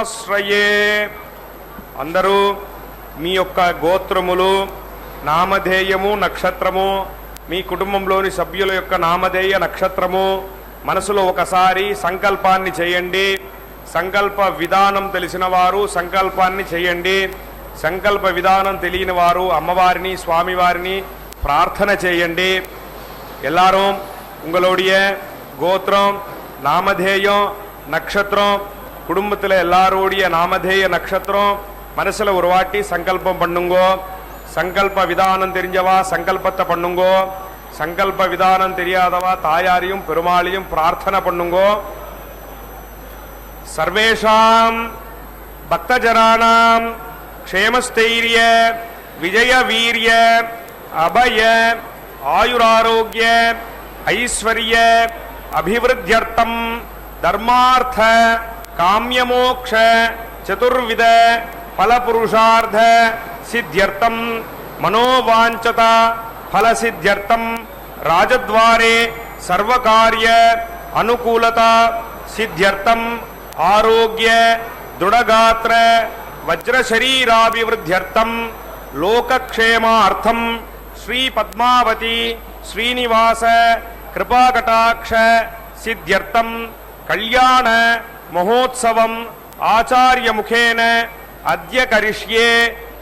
శరణాశ్రయే. అందరూ మీ యొక్క గోత్రములు, నామధేయము, నక్షత్రము, మీ కుటుంబంలోని సభ్యుల యొక్క నామధేయ నక్షత్రము మనసులో ఒకసారి సంకల్పాన్ని చేయండి. సంకల్ప విధానం తెలిసిన వారు సంకల్పాన్ని చేయండి. సంకల్ప విధానం తెలియని వారు అమ్మవారిని, స్వామివారిని ప్రార్థన చేయండి. எல்லாரும் உங்களுடைய கோத்திரம், நாமதேயம், நட்சத்திரம், குடும்பத்தில் எல்லாரோடைய நாமதேய நட்சத்திரம் மனசில் ஒரு வாட்டி சங்கல்பம் பண்ணுங்கோ. சங்கல்ப விதானம் தெரிஞ்சவா சங்கல்பத்தை பண்ணுங்கோ. சங்கல்ப விதானம் தெரியாதவா தாயாரையும் பெருமாளையும் பிரார்த்தனை பண்ணுங்கோ. சர்வேஷாம் பக்தஜனானாம் க்ஷேமஸ்தைரிய விஜய வீரிய அபய ஆயுராரோக்கிய ஐஸ்வர்ய அபிவிருத்தியர்த்தம் தர்மார்த்த காமியமோக்ஷ சதுர்வித பலபுருஷார்த்த சித்தியர்த்தம் மனோவாஞ்சதா பலசித்தியர்த்தம் ராஜத்வாரே சர்வகாரிய அனுகூலதா சித்தியர்த்தம் ஆரோக்கிய துடகாத்திர வஜ்ரசரீராபிவிருத்தியர்த்தம் லோகக்ஷேமார்த்தம் ஸ்ரீ பத்மாவதி ஸ்ரீனிவாச கிருபாகடாட்ச சித்தியர்த்தம் கல்யாண மகோத்சவம் ஆச்சாரிய முகேன அத்ய கரிஷ்யே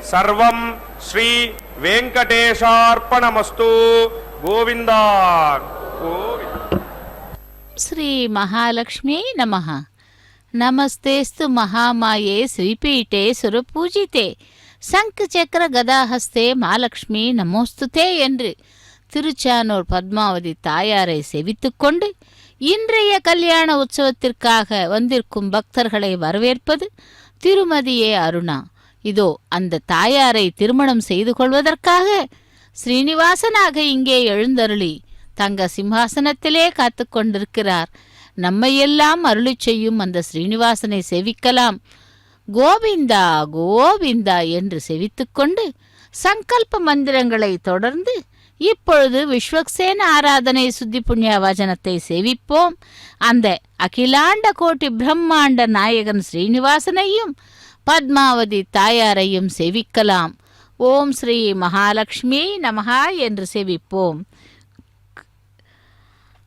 சர்வம் ஸ்ரீ வெங்கடேஷார்ப்பணமஸ்து. கோவிந்தா கோவிந்த. శ్రీ మహాలక్ష్మీ నమః. నమస్తేస్తు మహామాయే శ్రీపీఠే సురపూజితే சங்கு சக்கர கதாஹஸ்தே மாலக்ஷ்மி நமோஸ்துதே என்று திருச்சானூர் பத்மாவதி தாயாரை செவித்துக்கொண்டு இன்றைய கல்யாண உற்சவத்திற்காக வந்திருக்கும் பக்தர்களை வரவேற்பது திருமதியே அருணா. இதோ அந்த தாயாரை திருமணம் செய்து கொள்வதற்காக ஸ்ரீனிவாசனாக இங்கே எழுந்தருளி தங்க சிம்ஹாசனத்திலே காத்து கொண்டிருக்கிறார். நம்மையெல்லாம் அருளி செய்யும் அந்த ஸ்ரீனிவாசனை செவிக்கலாம். கோவிந்தா கோவிந்தா என்று செவித்துக்கொண்டு சங்கல்ப மந்திரங்களை தொடர்ந்து இப்பொழுது விஸ்வக்சேன ஆராதனை சுத்தி புண்ணிய வச்சனத்தை செவிப்போம். அந்த அகிலாண்ட கோட்டி பிரம்மாண்ட நாயகன் ஸ்ரீனிவாசனையும் பத்மாவதி தாயாரையும் செவிக்கலாம். ஓம் ஸ்ரீ மகாலட்சுமி நமஹா என்று செவிப்போம்.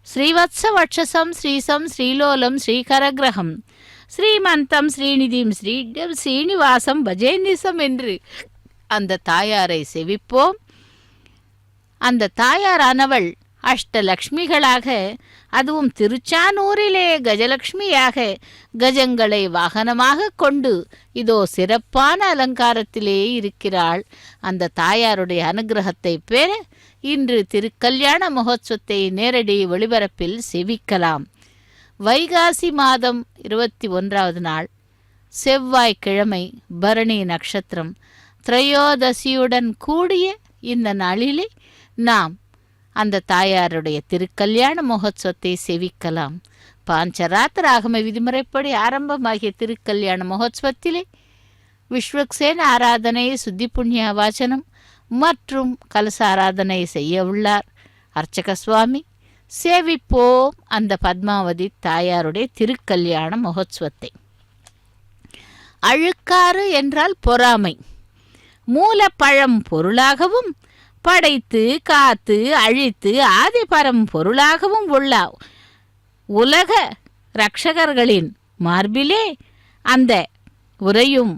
ஸ்ரீவத்ச வட்சசம் ஸ்ரீசம் ஸ்ரீலோலம் ஸ்ரீகரகிரகம் ஸ்ரீமந்தம் ஸ்ரீநிதிம் ஸ்ரீனிவாசம் பஜேநிசம் என்று அந்த தாயாரை செவிப்போம். அந்த தாயாரானவள் அஷ்டலக்ஷ்மிகளாக, அதுவும் திருச்சானூரிலே கஜலக்ஷ்மியாக கஜங்களை வாகனமாக கொண்டு இதோ சிறப்பான அலங்காரத்திலே இருக்கிறாள். அந்த தாயாருடைய அனுகிரகத்தை பெற இன்று திருக்கல்யாண மகோத்சவத்தை நேரடி ஒளிபரப்பில் செவிக்கலாம். வைகாசி மாதம் 21வது நாள் செவ்வாய்க்கிழமை, பரணி நட்சத்திரம், திரையோதசியுடன் கூடிய இந்த நாளிலே நாம் அந்த தாயாருடைய திருக்கல்யாண மகோத்சவத்தை செவிக்கலாம். பாஞ்சராத்திர ஆகம விதிமுறைப்படி ஆரம்பமாகிய திருக்கல்யாண மகோத்சவத்திலே விஸ்வக்சேன ஆராதனை, சுத்தி புண்ணிய வாசனம் மற்றும் கலச ஆராதனை செய்ய உள்ளார் அர்ச்சக சுவாமி. சேவிப்போம் அந்த பத்மாவதி தாயாருடைய திருக்கல்யாண மகோத்சவத்தை. அழுக்காறு என்றால் பொறாமை. மூலப்பழம் பொருளாகவும் படைத்து காத்து அழித்து ஆதிபரம் பொருளாகவும் உள்ள உலக இரட்சகர்களின் மார்பிலே அந்த உரையும்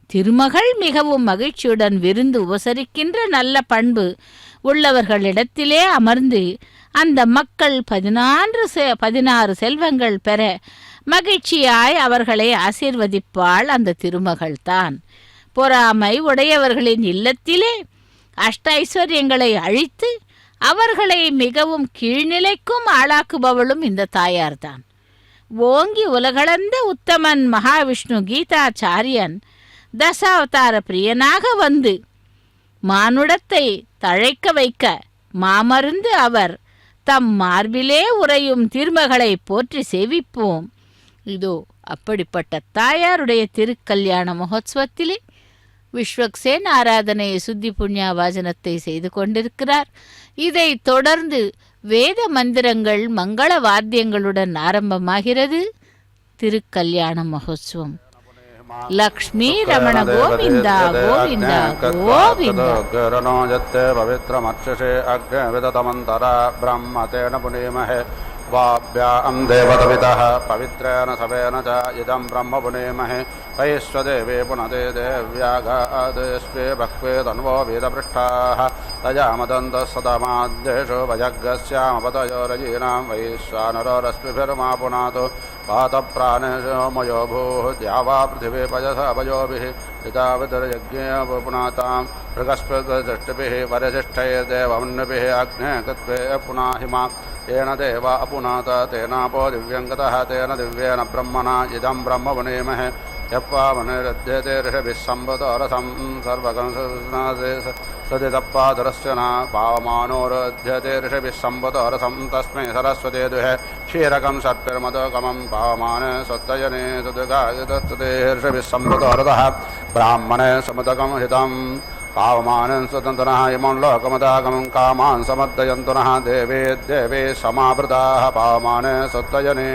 திருமகள் மிகவும் மகிழ்ச்சியுடன் விருந்து உபசரிக்கின்ற நல்ல பண்பு உள்ளவர்களிடத்திலே அமர்ந்து அந்த மக்கள் 16 செல்வங்கள் பெற மகிழ்ச்சியாய் அவர்களை ஆசீர்வதிப்பாள் அந்த திருமகள் தான். பொறாமை உடையவர்களின் இல்லத்திலே அஷ்ட ஐஸ்வர்யங்களை அழித்து அவர்களை மிகவும் கீழ்நிலைக்கும் ஆளாக்குபவளும் இந்த தாயார்தான். ஓங்கி உலகளந்த உத்தமன் மகாவிஷ்ணு கீதாச்சாரியன் தசாவதார பிரியனாக வந்து மானுடத்தை தழைக்க வைக்க மாமருந்து அவர் தம் மார்பிலே உறையும் திருமகளை போற்றி சேவிப்போம். இதோ அப்படிப்பட்ட தாயாருடைய திருக்கல்யாண மகோத்சவத்திலே விஸ்வக்சேன் ஆராதனை சுத்தி புண்ணிய வாசனத்தை செய்து கொண்டிருக்கிறார். இதை தொடர்ந்து வேத மந்திரங்கள் மங்கள வாத்தியங்களுடன் ஆரம்பமாகிறது திருக்கல்யாண மகோத்சவம். லக்ஷ்மி ரமண கோவிந்தா கோவிந்தா கோவிந்தா. यत्ते पवित्रमर्चषे अग्ने विदतमन्तरा ब्रह्म तेन पुनीमहे वाभ्यां देवतवितः पवित्रेण सवेन च इदं ब्रह्म पुनीमहे वैश्वदेवे पुनदे देव्यागादेष्वे भक्वे तन्वो वेदपृष्ठाः तजामदन्तः सदमाद्येषु भजग्स्यामपतयोरयीनां वैश्वानरो रश्मिभिर्मा पुनातु पातप्राणेषु मयो भूः द्यावा पृथिवी पयसा पयोभिः पिताविदर्यज्ञे पुनातां मृगस्पृदृष्टिभिः वरिष्ठैर्देवमन्युभिः अग्ने कृत्वे पुनाहिमा येन देव अपुनात तेनापो दिव्यङ्गतः तेन दिव्येन ब्रह्मणा इदं ब्रह्म पुनीमहे यप्पावनिरुध्यते ऋषभिः सम्बुतोरसं सर्वगणसुनादे सदितप्पादरस्य न पावमानोरुध्यते ऋषभिः सम्बुतोरसं तस्मै सरस्वती दुहे क्षीरकं सर्पिर्मदकमं पावमाने सत्तयने सदगायतस्तुते ऋषभिः सम्बुतोरतः ब्राह्मणे समुदकं हितं पावमानं स्वतन्त्रः इमं लोकमदागमं कामान् समर्दयन्तुनः देवे देवे समावृताः पावमाने सत्तयने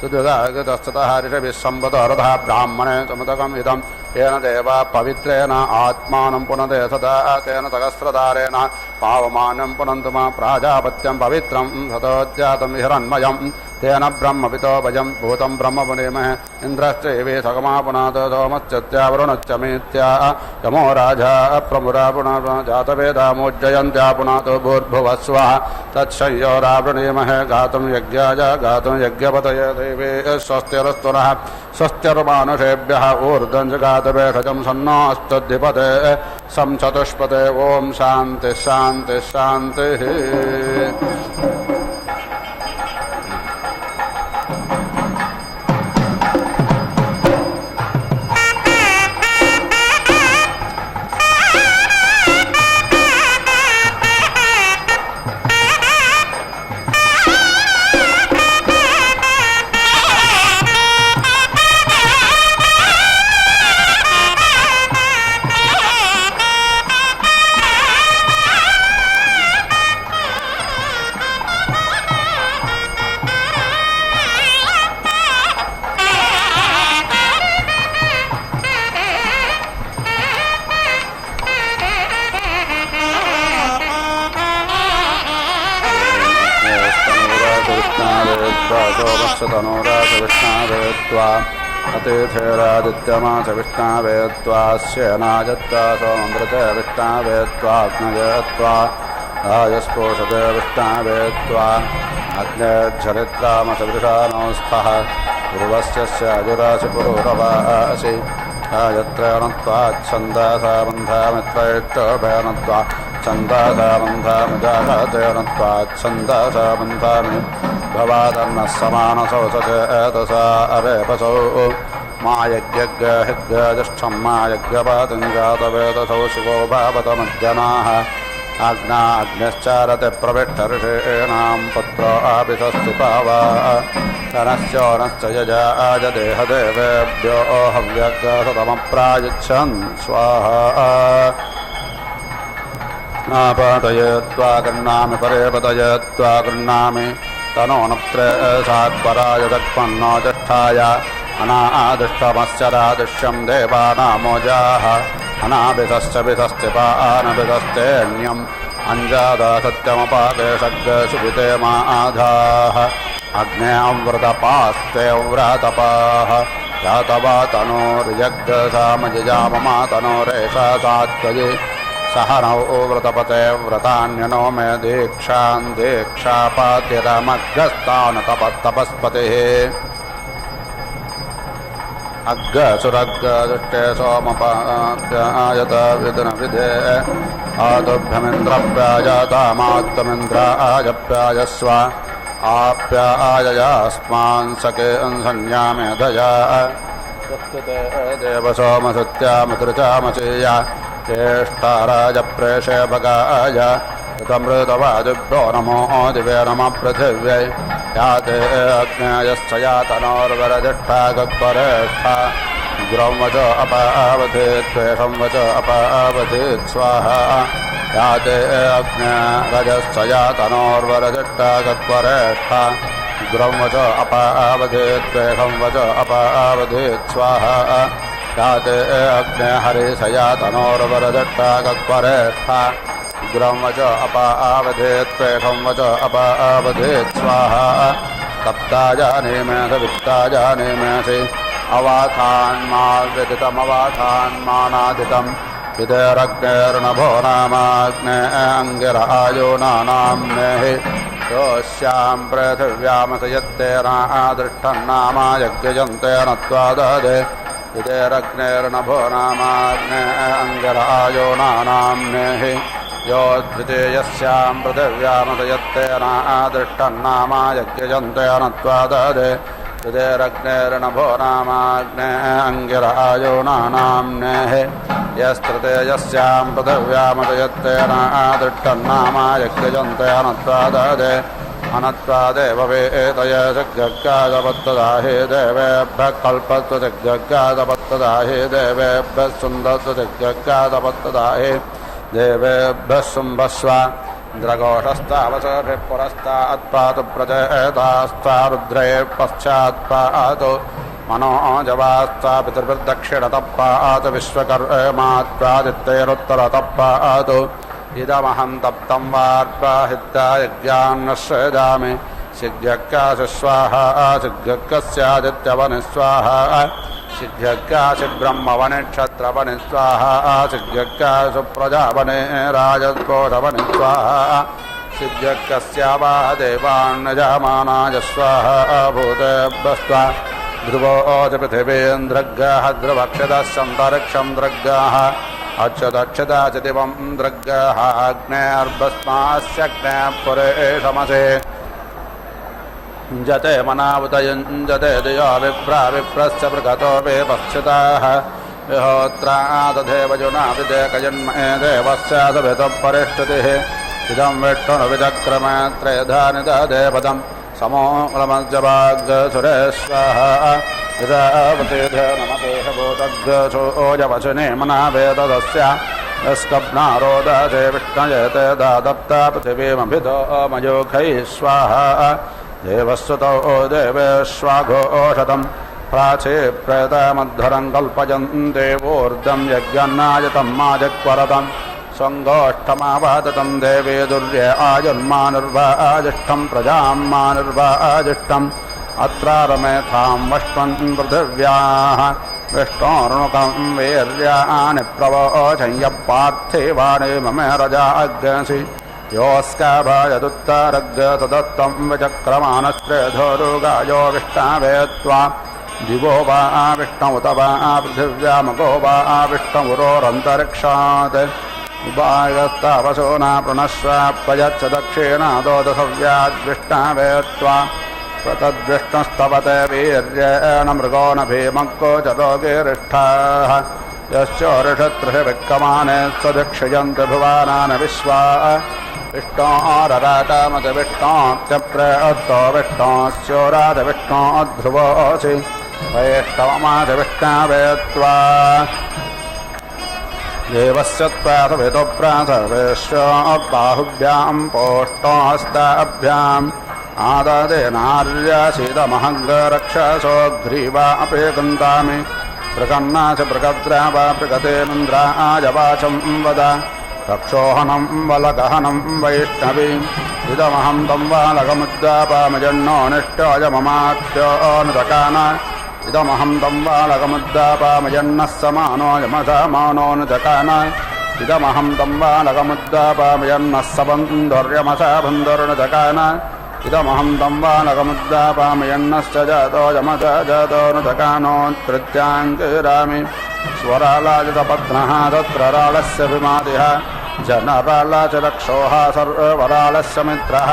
सुदुदागतस्ततः ऋषभिः सम्बुतोरतः ब्राह्मणे समुदकं हितं येन देवा पवित्रेण आत्मानं पुनदे सदा तेन सहस्रधारेण पावमानं पुनन्तु मा प्राजापत्यं पवित्रं सतोज्जातं हिरण्मयं तेन ब्रह्मपितो भजं भूतं ब्रह्म पुनीमहे इन्द्रश्चैवे सगमा पुनात सोमश्चत्यावरुणश्च मेत्या यमो राजा प्रमुरा पुनः जातवेदामोज्जयन्त्या पुनातो भूर्भुवस्वः तत्संयोरावृणीमहे गातुं यज्ञाय गातुं यज्ञपतये देवे स्वस्तिरस्तुनः स्वस्तिर्मानुषेभ्यः ऊर्ध्वं जगातवेषजं सन्नोऽस्तुद्धिपते संचतुष्पते ॐ शान्तिः शान्तिः शान्तिः. तनोराजविष्णावेत्वा अतिथेरादित्यमाच विष्णावेत्वा स्येनाजत्वा सोममृते विष्णावेत्वाग्नयत्वा राजस्पोषते विष्णावेत्वा अग्नेर्झरित्रामसदृशा नौस्थः ध्रुवस्य स्याजुराशिपुरुरवासि आयत्रेणत्वाच्छन्दासा बन्धामित्रैष्टोभेनत्वा छन्दासा बन्धामिजातेनत्वाच्छन्दासा बन्धामि भवादन्नः समानसौ सचेतसा अरेपसौ मा यज्ञज्ञहिज्ञज्येष्ठं मा यज्ञपातिं जातवेदसौ शिवो भावतमज्जनाः आज्ञाग्न्यश्चारते प्रविष्टऋषीणां पुत्रो आपितस्ति पावा धनश्चोनश्च यजाज देहदेवेभ्यो हव्यग्रसतमप्रायच्छन् स्वाहा नापातयेत्वा गृह्णामि परे पतयेत्वा गृह्णामि तनो नप्त्रे सात्पराय दक्पन्नो ज्येष्ठाय अनादिष्टमश्चरादिश्यं देवानामोजाः अनाभितश्च वितस्तिपानभितस्तेऽन्यम् अञ्जादा सत्यमपाकेशग्रसुभिते माधाः अग्ने अव्रतपास्ते व्रतपाः यातवा तनोर्यज्ञसामजिजाममा तनोरेषा सात्वयि सहनौ व्रतपते व्रतान्यनो मे दीक्षां दीक्षापातिरमग्रस्तान् तपस्तपस्पतिः अग्रसुरग्रदुष्टे सोमपायत विदुनविदे आतुभ्यमिन्द्रप्राजातामात्तमिन्द्राजप्राजस्व आप्याययास्मान् सखे संन्यामेधया प्रस्तुते देवसोमसत्यामृचामचेया ज्येष्ठाराजप्रेषे भगाय ऋतमृतवादिभ्यो नमो दिवे नमः पृथिव्यै याते अग्नेयश्च यातनोर्वरजिष्ठा गग्परेष्ठा उग्रं वच अपावधेत् त्वेषं वच अपावधेत् स्वाहा याते अग्नेरजश्च यातनोर्वरजिष्ठा गग्परेष्ठा उग्रं वच अपावधेत् त्वेषं वच अपावधेत् स्वाहा याते अग्ने हरिशयातनोर्वरदट्टा गक्वरेष्ठा उग्रं वच अपावधेत् त्वेषं वच अपावधेत् स्वाहा तप्ताजानेमेष वित्ताजानेमेषि अवाथान्माव्यदितमवाथान्मानादितं विदेरग्नेर्नभो नामाग्ने अङ्गिरायो नाम्नेहि योऽस्यां पृथिव्यामसयत्तेनादृष्टन्नामा यज्ञयन्तेन त्वाददे विदेरग्नेर्नभो नामाग्ने अङ्गिरायो नाम्नेहि योऽद्वितीयस्यां पृथिव्यामसयत्तेनादृष्टन्नामा यज्ञयन्तेन त्वाददे विदेरग्नेर्नभो नामाग्ने अङ्गिरायो नाम्नेः यस्तृतीयस्यां पृथिव्यामसयत्तेनादृष्टन्नामा यज्ञयन्तेन त्वाददे अनत्वादेव वेतय जग्गादपत्तदाहि देवेभ्यः कल्पत्वजग्गादपत्तदाहि देवेभ्यः सुन्दत्वजग्गादपत्तदाहि देवेभ्यः शुम्भस्व इन्द्रघोषस्तावसभिः पुरस्तात्पातु प्रजयतास्ता रुद्रे पश्चात्पातु मनोजवास्ता पितृभिर्दक्षिणतः पातु विश्वकर्मात्वादित्यैरुत्तरतः पातु इदमहं तप्तं वार्पाहित्यायज्ञान्नश्रजामि सिद्ध्यक्काशि स्वाहा सिद्ध्यक्कस्यादित्यवनि स्वाहा सिद्ध्यक्काशि ब्रह्मवनि क्षत्रवनि स्वाहा सिद्ध्यक्काशु प्रजावने राजस्पोषवनि स्वाहा सिद्ध्यक्कस्यावाह देवान्नजामानाय स्वाहा भूतेभ्यस्त्वा ध्रुवोऽच पृथिवीन्द्रग्गाः ध्रुवक्षतः सन्तरिक्षं द्रग्गाः अक्षदक्षदा च दिवं द्रग्गाः अग्नेर्भस्मास्यग्नेः पुरेशमसे जते मनावुतयुञ्जते दियो विप्रा विप्रस्य पृगतो वेपश्चिताः विहोत्रादधेवजुना विदेकजन्मये देवस्यादभितः परिष्ठतिः इदं विष्णुर्विचक्रमे त्रेधानि ददेपदं समोलमज्जवाग्सुरेश्वः इदावतेधे नमदेशभूतग्सोऽजवचने मनावेददस्य यस्कब्नारोदसे विष्णयते दादत्ता पृथिवीमभितो मयोखैः स्वाहा देवस्वतो देवेश्वाघोषतं प्राचे प्रेतमध्वरं कल्पयन्ते वोर्जं यज्ञन्नायतं माजक्वरतं स्वङ्गोष्ठमावादतं देवे दुर्ये आयुर्मानुर्वाजिष्ठं प्रजां मानुर्वाजिष्ठम् अत्रारमेथां वष्टं पृथिव्याः विष्णोर्णुकं वीर्याणि प्रवोचं यः पार्थिवाणि मम रजाग्रसि योऽस्काभयदुत्तरग्रतदत्तं विचक्रमानश्रेधोरुगायो विष्णावे त्वा दिवो वा विष्णुत वा पृथिव्यामगो वा विष्णुरोरन्तरिक्षात् उपायस्तावसो न प्रणश्वापयच्च दक्षिणादोदसव्याद्विष्णावे त्वा तद्विष्णुस्तवते वीर्येण मृगो न भीमग्गो च लोकेरिष्ठाः यश्चोरिषत्रिः विक्कमाने स्वदक्षयन्ति भुवानानि विश्वा विष्णोरराटामति विष्णोत्यप्रेतो विष्णोस्योराति विष्णोध्रुवोऽसि वैष्णवमाति विष्णावे त्वा देवस्य त्वासवितो प्रासवेश्यो बाहुभ्यां पोष्टोस्ताभ्याम् आददेनार्यासीदमहङ्गरक्षसो ग्रीवा अपेकन्तामि प्रकन्नाच प्रकद्रावा प्रगतेन्द्राजवाचं वद रक्षोहनं वलगहनं वैष्णवीम् इदमहं तं वालकमुद्दापामजन्नो निष्ठोऽयममात्योऽनुदकान इदमहं तं वालकमुद्दापामजन्नः समानो यमसामानोऽनुदकान इदमहं तं वालकमुद्दापामजन्नः सबन्धुर्यमसा बन्धुर्नुदकान इदमहं तं वालकमुद्दापामयन्नश्च जातो यमसा जातोऽनुदकानोत्तृत्याङ्गिरामि स्वरालाजितपत्नः तत्र राळस्य विमादिः जनराला च रक्षोः सर्वराळस्य मित्रः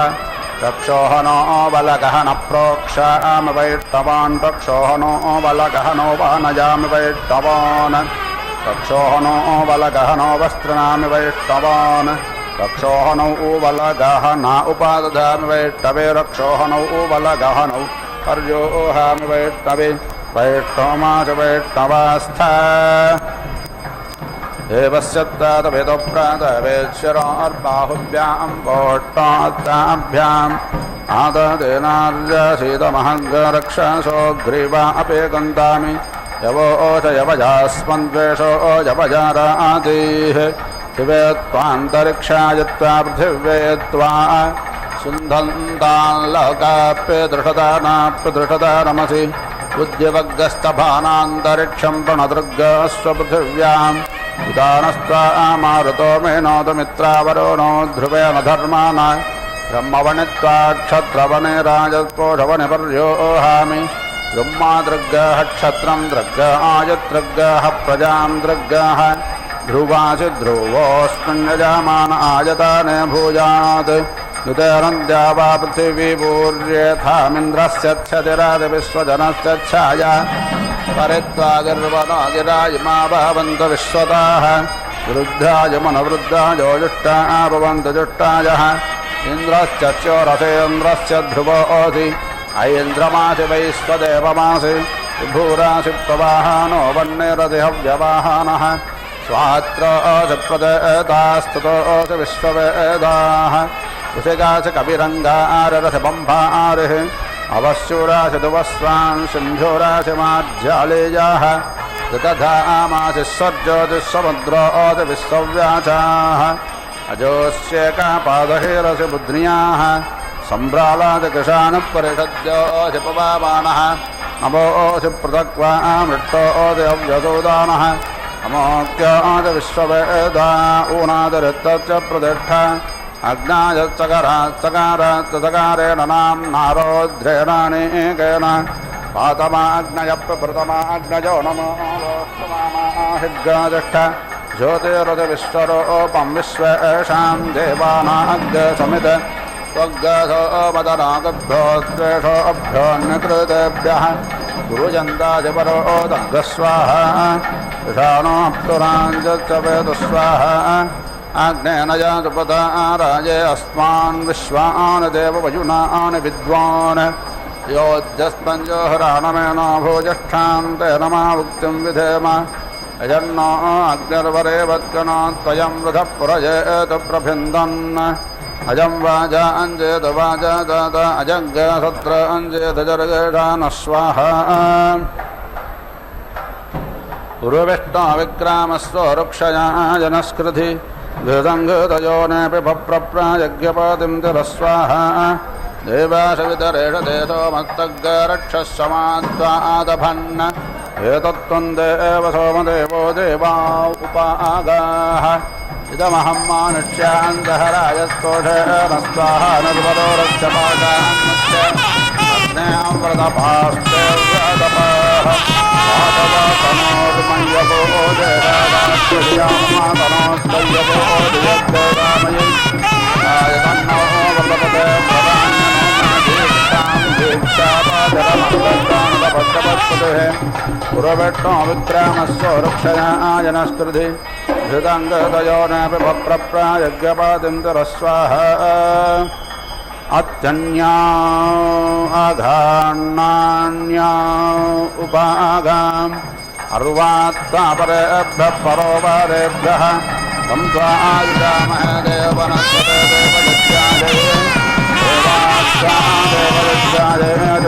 रक्षोहनो बलगहन प्रोक्षामि वैष्णवान् रक्षोहनो बलगहनो वानयामि वैष्णवान् रक्षोहनो बलगहनो वस्त्रणामि वैष्णवान् रक्षोहनौ बलगहना उपादधामि वैष्णवे रक्षोहनौ बलगहनौ पर्योहामि वैष्णवे वैष्णवमाच वैष्णवास्थ देवस्यत्तादवेदप्रातवेश्वरार्बाहुभ्यां पोष्टाभ्याम् आददेनार्यसीदमहङ्गरक्षसो ग्रीवा अपेकन्तामि यवोच यवजास्मन्द्वेषो यवजारातिः शिवे त्वान्तरिक्षाय त्वा पृथिवे त्वा सुन्धन्ताल्लोकाप्यदृषदानाप्यदृषदा नमसि उद्यवग्गस्तभानान्तरिक्षं प्रणदृग्गस्वपृथिव्याम् उदानस्त्वा मारुतो मेनोदमित्रावरो नो ध्रुवेन धर्मान ब्रह्मवणित्वा क्षत्रवने राजस्पोषवने पर्योहामि ब्रह्मादृग्गः क्षत्रं दृग्गः आयतृग्गः प्रजां दृग्गः ध्रुवासि ध्रुवोऽस्मिन्यजामान आयताने भूयात् युतेरन्द्या वा पृथिवी पूर्येथामिन्द्रस्य क्षतिरादिविश्वजनस्य छाया परित्वा गिर्वणो गिरायिमा भवन्त विश्वताः वृद्धाय मनवृद्धाय जुष्टाः भवन्त जुष्टायः इन्द्रश्च चोरसेन्द्रस्य ध्रुवोऽसि ऐन्द्रमासि वैश्वदेवमासि विभूरासि प्रवाहानो वह्निरतिहव्यवाहानः स्वात्रोऽसि प्रदेतास्तुतोऽसि विश्ववेदाः कुशिकासि कविरङ्गाररसि बम्भारिः अवश्यूरासि दुवस्वान् सिन्धूरासि मार्जालेयाः ऋतधामासि स्वर्ज्योतिस्समुद्रोऽसि विश्वव्याचाः अजोस्येकापादहेरसि बुध्न्याः सम्भ्रालासि कृशानुपरिषद्योऽसि पवामानः नमोऽसि पृथक्वामृष्टोऽसि अव्यसोदानः नमोऽस्योऽसि विश्ववेदा ऊनादिरिक्तश्च प्रतिष्ठा अग्नायच्चकाराच्चकारेण नाम्नारोध्रेणानेकेन पातमाग्नयप्रभृतमाग्नयो नमो हिग्गादिष्ठ ज्योतिरतिविश्वरूपं विश्वेषां देवानाग्समित त्वग्गसो मदनागभ्यो द्वेषोऽभ्योऽन्यकृतेभ्यः गुरुजन्दादिपरो दग्गस्वाहा ऋषाणोऽप्तुराञ्जवेदस्वाहा आग्नेन जातुपदा राजे अस्मान् विश्वान् देववयुनान् विद्वान् योऽध्यस्पञ्जोहराणमेन भोजष्ठान्तेन मा उक्तिं विधेम यजन्नो अग्निर्वरे वत्कनो त्वयं वृथः पुरजेत प्रभिन्दन् अजं वाजा अञ्जेत वाजा दात अजग्गसत्र अञ्जेत जर्गेषानः स्वाहा पूर्वविष्णो विक्रामस्व रुक्षया जनस्कृति घृतङ्घृतयोनेऽपि पप्रप्रायज्ञपातिं तिरस्वाहा देवासवितरेष देशो मत्तग्गरक्षस्समाद्वादभन्न एतत्त्वं देव सोमदेवो देवा उपागाः इदमहं मानुष्यान्तहरायस्तोषेण स्वाहा निर्वरो रक्षपादान्नश्च अग्नेऽमृतपास्ते व्रतपाः तनोर्मय्यवो देवादाश्चर्यामातनोस्तय्यवो दिव्यदेवामयि आयतन्नो वल्लभते पुरवेट्टो विक्रामस्व रुक्षया जनस्कृति धृताङ्गतयोनेऽपि पप्रप्रायज्ञपातिं तिरस्वाहा अत्यन्या अघान्नान्या उपागाम् अर्वात्तापरेभ्यः परोपरेभ्यः तं त्वायुजामहे देवनस्पते देवदत्याय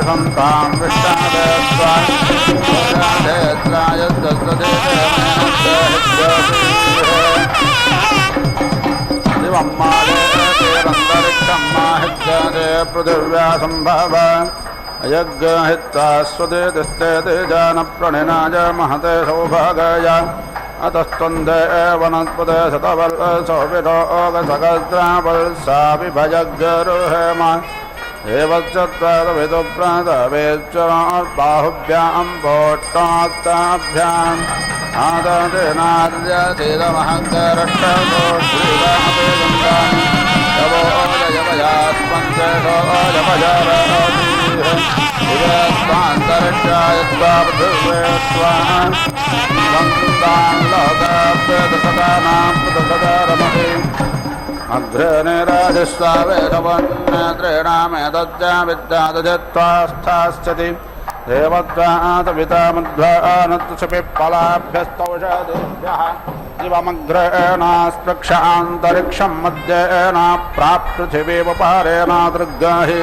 सन्तां विष्टादेत्राय दिवं मादेरन्तरिक्षं माहिज्ञादे पृथिव्या सम्भव अयज्ञहित्वा स्वदे तिष्ठे तेजानप्रणिनाय महते सौभागाय अतस्त्वं देवनस्पते शतवर्षोऽपिरोगसहस्रावल्सा विभजग्गरुहेम एवच्चत्वादविदुप्रादवेश्वराबाहुभ्यां भोष्टाक्ताभ्याम् आददेनार्यसेदमहङ्करक्षो श्रीरामदेवन्दानि यवोजयवयास्पञ्चोजपजारोतिः पृथिवे स्वान् लोकाप्यदशदानां पृथुसदारमति अग्रे निराजस्वावेदवन्नेत्रेणामेतज्जा विद्यादजत्वा स्थास्यति देवत्वातपितामध्वानत्सुपिप्पलाभ्यस्तौषधेभ्यः शिवमग्रेण स्पृक्षान्तरिक्षं मध्येन प्राप्पृथिवीवपारेण दृग्गाहि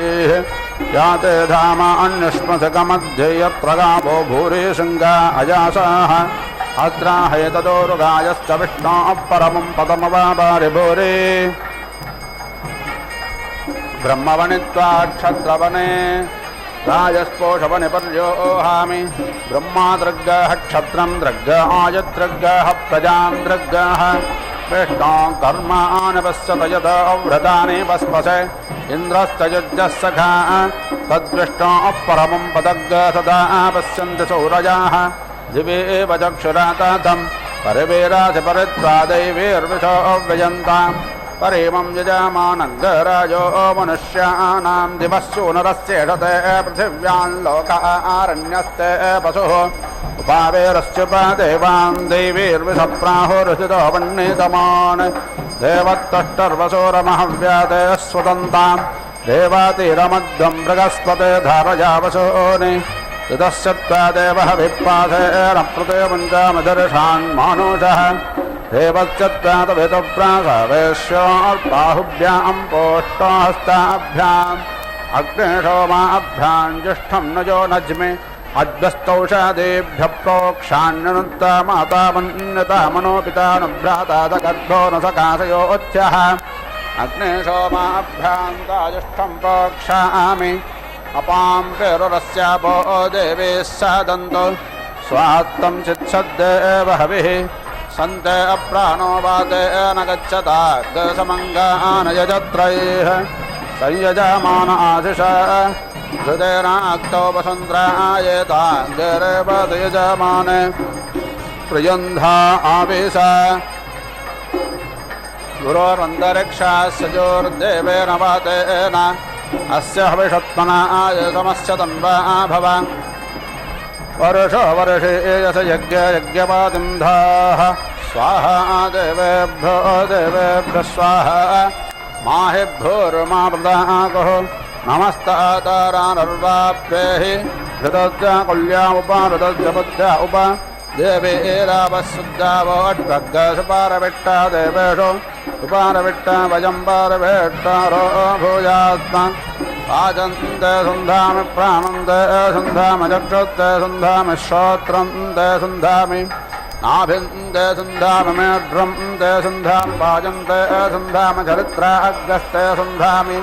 याते धाम अन्युष्मसकमध्ये यत्र गावो भूरि शृङ्गा अजासाः अद्राहैतदोरुगायश्च विष्णोः परमं पदमवापारि भूरि ब्रह्मवनित्वा क्षत्रवने राजस्पोषवने पर्योहामि ब्रह्मा दृग्गः क्षत्रं दृग्ग आयदृग्गः प्रजां दृग्गः विष्णो कर्माणि पश्यत यत व्रतानि वस्पसे इन्द्रश्च युज्यः सखा तद्विष्णोः परमं पदग्ग सदा पश्यन्ति सौरजाः दिवे एव चक्षुरातातं परिवीरासि परित्वा दैवीर्विशो व्यजन्ताम् परेमं यजमानङ्गराजो मनुष्याणां दिवस्सु नरस्येषते पृथिव्यां लोकारण्यस्ते पशुः उपावेरस्युपदेवान् दैवीर्विषप्राहुरुचितो वह्नितमान् देवत्तष्टर्वसोरमहव्याते स्वतन्तां देवातीरमध्यं बृहस्पते धारया वसूनि ऋतस्य त्वा देवः विप्पासेन प्रत्यमुञ्चामदर्शान् मानुषः देवश्चत्वातवेदप्रासावेश्योर्बाहुभ्यां पोष्टहस्ताभ्याम् अग्निशोमाभ्यां ज्येष्ठं नजो नज्मि अद्वस्तौषादेभ्यः प्रोक्षान्यनुत्ता माता मन्यता मनोपिता न भ्राता दगद्धो न सकाशयोच्यः अग्निशोमाभ्यां ताज्येष्ठं प्रोक्षामि अपां पेरुरस्यापो देवे सादन्तो स्वात्तं चित्सद्देव हविः सन्ते अप्राणो वाते न गच्छता समङ्गान यजत्रैः संयजमान आशिष हृदयनाक्तो वसुन्ध्रायेता गिरेवत यजमाने प्रियन्धा आवेश गुरोरन्तरिक्षास्योर्देवेन वातेन अस्य हविषत्मना आयतमस्य तन्वा भव वर्षो वर्षे यश यज्ञपातिं धाः स्वाहा देवेभ्यो स्वाहा माहिभ्योर्मा प्रदाकुः नमस्तातारानर्वाप्येहि ऋतश्च कुल्या ऋतश्च बुद्ध्या उप देवेरावशुद्धावोऽड्भग्गसुपारविट्टा देवेषु उपारविट्टा वयं पारवेट्टारो भूयात्मा पाचन्ते सुन्धामि प्राणन्ते सुन्धामि चक्षुस्ते सुन्धामि श्रोत्रन्ते सुन्धामि नाभिन्ते सुन्धामि मेढ्रन्ते सुन्धामि पाचन्ते सुन्धामि चरित्राग्रस्ते सुन्धामि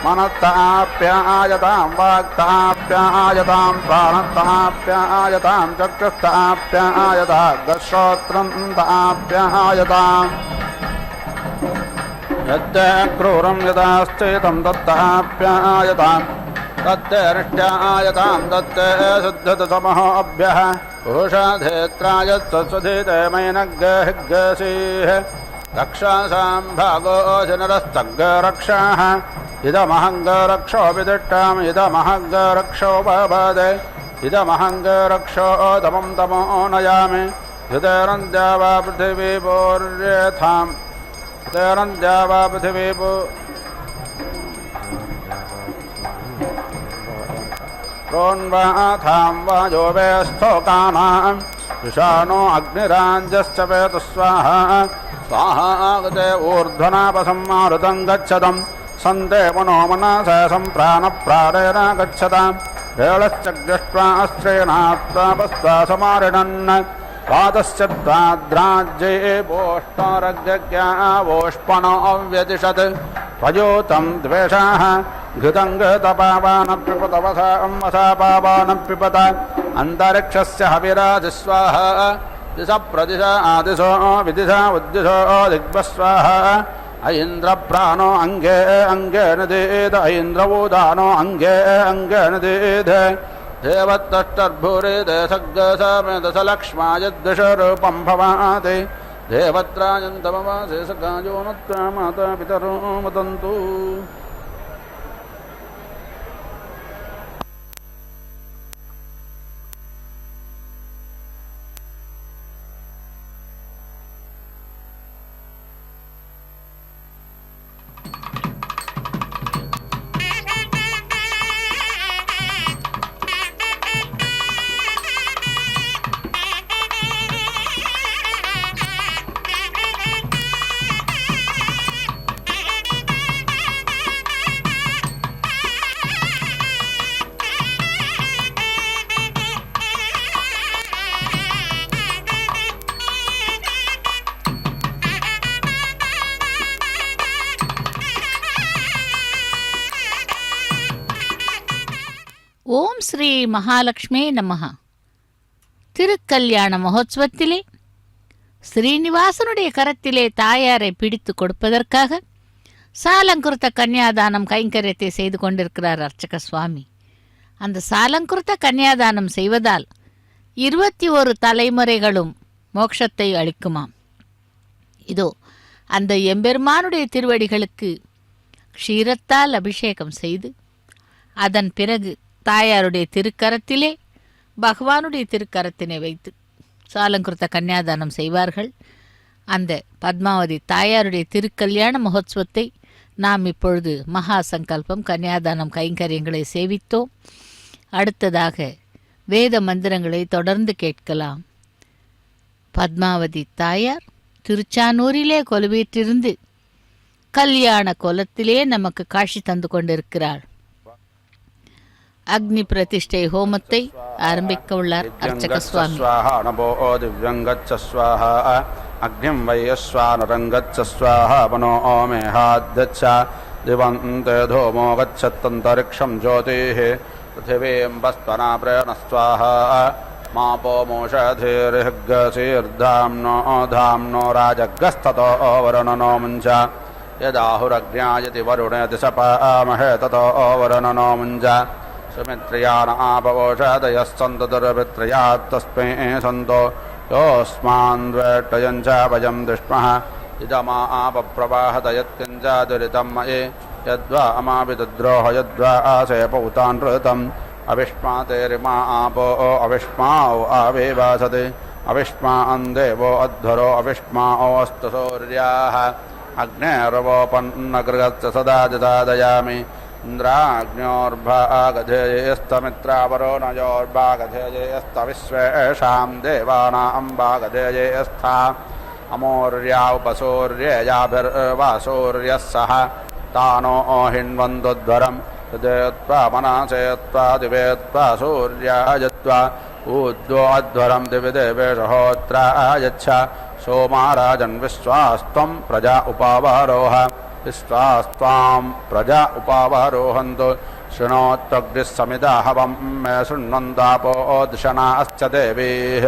मनस्ताप्यायतां वाक्ताप्यायतां प्राणस्ताप्यायतां चक्षुस्ताप्यायताग्रश्रोत्रन्ताप्यायताम् यद्य क्रूरं यदाश्चेतं दत्ताप्यायतां तत्ते निष्ट्यायतां दत्ते शुद्धतमोऽभ्यः पुरुषाधेत्रायत्सुधीते मैनग्गहिग्गसीः रक्षासां भागो जनरस्तग्गरक्षाः इदमहङ्गरक्षो विदिष्टाम् इदमहङ्गरक्षो बभदे इदमहङ्गरक्षो दमं तमो नयामि हृदयरन्द्या वा पृथिवी पूर्येथाम् हृदयरन्द्या वा पृथिवी प्रोन्वाथां वाजो वेस्थोकानां विषाणो अग्निराञ्जश्च वेतु स्वाहा स्वाहा गते ऊर्ध्वनापसंमारुतं गच्छतं सन्ते मनोमनस सम्प्राणप्राणेन गच्छतां हेळश्च दृष्ट्वा अस्त्रेणात्वापस्त्वा समारिणन् पादश्च द्वाद्राज्ये वोष्टारज्ञावोष्पणो व्यतिषत् प्रयोतं द्वेषाः घृतं घृतपावानप्युपतवसापावानप्युपत अन्तरिक्षस्य हविराजिस्वाहा दिश प्रदिश आदिशो विदिशा उद्दिशो दिग्भस्वाहा ऐन्द्रप्राणो अङ्गे अङ्गेन देद ऐन्द्रवोदानो अङ्गे अङ्गेन देद देवत्तष्टर्भूरे दशलक्ष्मायद्दशरूपं भवाति देवत्राजन्तमवासे सकायो नत्वा माता पितरो मदन्तु ஓம் ஸ்ரீ மகாலட்சுமி நமஹ. திருக்கல்யாண மகோத்சவத்திலே ஸ்ரீனிவாசனுடைய கரத்திலே தாயாரை பிடித்து கொடுப்பதற்காக சாலங்குருத்த கன்னியாதானம் கைங்கரியத்தை செய்து கொண்டிருக்கிறார் அர்ச்சக சுவாமி. அந்த சாலங்குருத்த கன்னியாதானம் செய்வதால் 21 தலைமுறைகளும் மோட்சத்தை அளிக்குமாம். இதோ அந்த எம்பெருமானுடைய திருவடிகளுக்கு க்ஷீரத்தால் அபிஷேகம் செய்து அதன் பிறகு தாயாருடைய திருக்கரத்திலே பகவானுடைய திருக்கரத்தினை வைத்து சாலங்குருத்த கன்னியாதானம் செய்வார்கள். அந்த பத்மாவதி தாயாருடைய திருக்கல்யாண மகோத்சவத்தை நாம் இப்பொழுது மகா சங்கல்பம் கன்னியாதானம் கைங்கரியங்களை சேவித்தோம். அடுத்ததாக வேத மந்திரங்களை தொடர்ந்து கேட்கலாம். பத்மாவதி தாயார் திருச்சானூரிலே கொலுவீற்றிருந்து கல்யாண கோலத்திலே நமக்கு காட்சி தந்து கொண்டிருக்கிறாள். அக்னி பிரதிஷ்டை ஹோமத்தை ஆரம்பிக்க உள்ளார் அர்ச்சக சுவாமி. அக்னிம் வையஸ்வானரங்கச்ச ஸ்வாஹா மனோ மேஹாத்யச்ச திவந்தே தோமோ கச்சத்தந்தரிக்ஷம் ஜோதிः பிருथिवीம் பஸ்வனா பிரேணஸ்வாஹா மாபோ மோஷதீர்ஹ்கசீர்தாம்னோ தாம்னோ ராஜகஸ்ததோ வருணனோ முஞ்ச யதாஹுரக்ஞாயதி வருணே திசபாமஹே ததோ வருணனோ முஞ்ச சுமித்ரியான ஆபவோஷதயஸ்சந்ததுர்பித்ரயாத் தஸ்மை சந்தோ யோஸ்மான்வேட்டயஞ்ச வயம் துஷ்மः இதமா ஆபப்ரவாஹதயத்கிஞ்சாதுரிதம் மயே யத்வா அமாபிதுத்ரோஹ யத்வா ஆசே பௌதான் ருதம் அவிஷ்மாதேரிமா ஆபோ அவிஷ்மாவ் ஆவேவாசதே அவிஷ்மான் தேவோ அத்வரோ அவிஷ்மாவோஸ்து சூர்யாः அக்னேரவோபன்னகிருஹத்ஸ சதா ஜதாதயாமி இந்திராக்ஞோர்भागधेयस्तमित्रावरो नयोर्भागधेयस्तविश्वेषां देवानां भागधेयस्था अमोर्या उपसूर्ययाभिर्वासूर्यः सह तानो हिण्वन्दुध्वरं हृदयत्वा मनासेत्वा दिवेत्वा सूर्यायत्वा ऊर्ध्वोध्वरं दिवि देवेशहोत्रायच्छ सोमाराजन् विश्वास्त्वं प्रजा उपावरोह विश्वास्त्वां प्रजा उपावरोहन्तु शृणोत्वग्निः समिदा हवं मे शृण्वन्तापो दृशनाश्च देवीः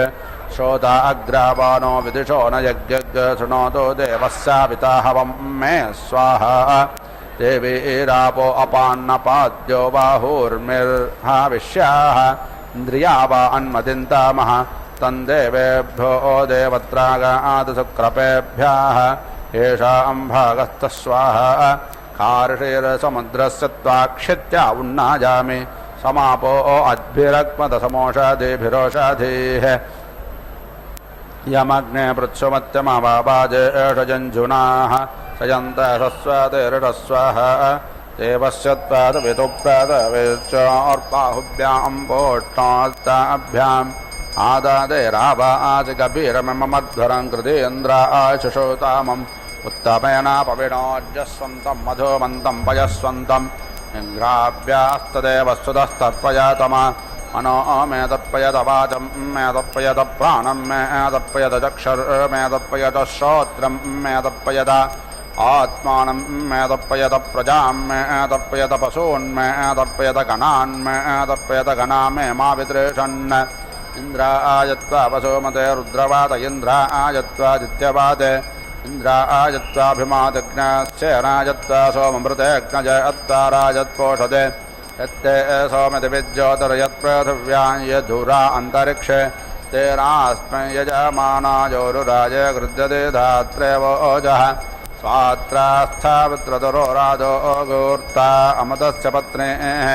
श्रोता अग्रावानो विदुषो न यज्ञ शृणोतु देवस्यापिता हवं मे स्वाहा देवीरापो अपान्नपाद्यो बाहुर्मिर्हाविष्याः इन्द्रिया वा अन्मदिन्तामः तन्देवेभ्यो देवत्रागात् शुक्रपेभ्यः येषां भागस्तस्वाहा कार्षीरसमुद्रस्य त्वाक्षित्या उन्नाजामि समापो अद्भिरक्मदसमोषादिभिरोषाधीः यमग्ने पृच्छुमत्यमवाबाजेषजञ्जुनाः सयन्त षस्वातिर्षस्वाहा देवस्य त्वादवितुप्रादवेश्चोर्बाहुभ्यां पोष्णास्ताभ्याम् आदादेरावाचिकबीरममध्वरं कृतेन्द्राशुषोतामम् उत्तमेनापविनोज्यस्वन्तं मधुमन्तं पयस्वन्तं इन्द्राभ्यास्तदेवस्तुतस्तर्पयातम मनो मे तर्पयत वाचं मे तर्पयत प्राणं मे तर्पयत चक्षुर्मे तर्पयत श्रोत्रं मे तर्पयत आत्मानं मे तर्पयत प्रजां मे तर्पयत पशून् मे तर्पयत गणान् मे तर्पयत गणा मे मा वितृषन् इन्द्रायत्वा वसुमते रुद्रवात इन्द्रायत्वादित्यवाते इन्द्रायत्वाभिमादग्नस्येनायत्वा सोममृतेऽग्नजयत्वारायत्पोषते यत्ते सोमतिविज्योतिर्यत्पृथिव्यां यद्धुरा अन्तरिक्षे तेनास्मै यजमानायोरुराज गृध्यते धात्रेवोजः स्वात्रास्थावित्रतरो राजो गोर्ता अमृतस्य पत्नेः